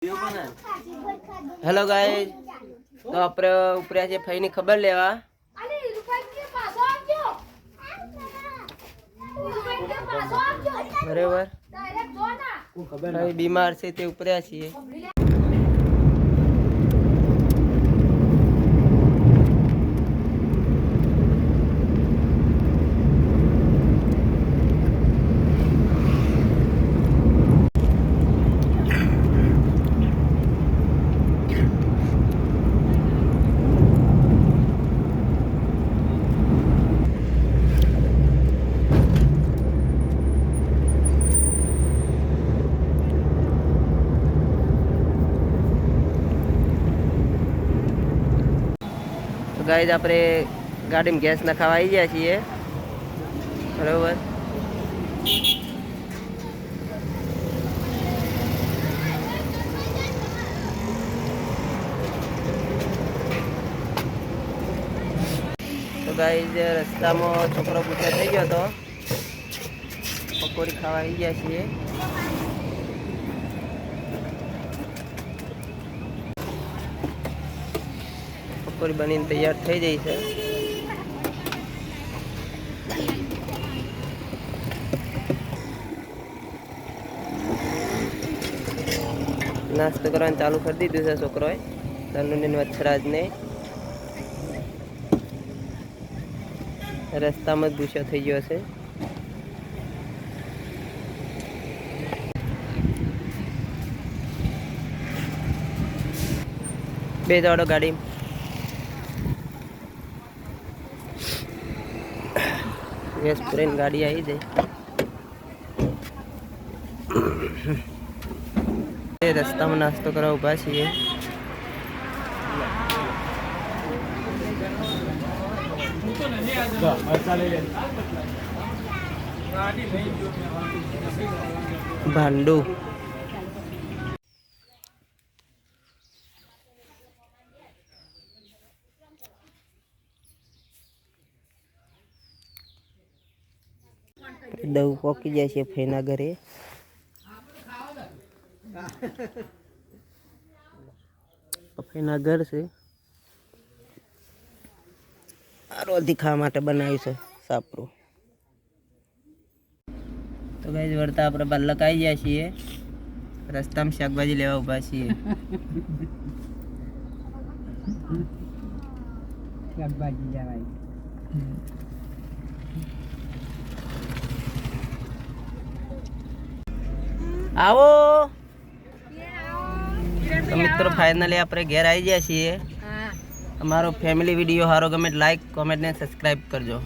Hello guys, તો આપણે ઉપર્યા છે ફઈની ખબર લેવા. બરાબર, બીમાર છે તે ઉપર્યા છીએ. તો ગાઈસ, આપણે ગાડીમાં ગેસ નખાવા આવી ગયા છીએ. બરાબર, તો ગાઈસ રસ્તામાં છોકરો પૂછા થઈ ગયો હતો. પકોડી ખાવા આવી ગયા છીએ. પકોડી બનીને તૈયાર થઈ જઈ છે. નાસ્તો કરવાનું ચાલુ કરી દીધું છે છોકરોએ. તનુને વચ્છરાજને રસ્તામાં જ ગુસ્સો થઈ ગયો છે. બે દોડો ગાડી. ગેસ પૂરીને ગાડી આવી જાય. રસ્તામાં નાસ્તો કરવા ઊભા છીએ. ભાંડુ દવ પોકી જાય છે ફઈના ઘરે. ફઈના ઘર છે. રોધી ખાવા માટે બનાવ્યું છે સાપરું. તો ગાઈસ, વળતા આપણે બાલક આવી ગયા છીએ. રસ્તામાં શાકભાજી લેવા ઊભા છીએ. શાકભાજી લેવાય. આવો તો મિત્રો, ફાઇનલી આપણે ઘેર આવી ગયા છીએ. અમારો ફેમિલી વિડીયો સારો ગમે લાઈક, કોમેન્ટ ને સબસ્ક્રાઈબ કરજો.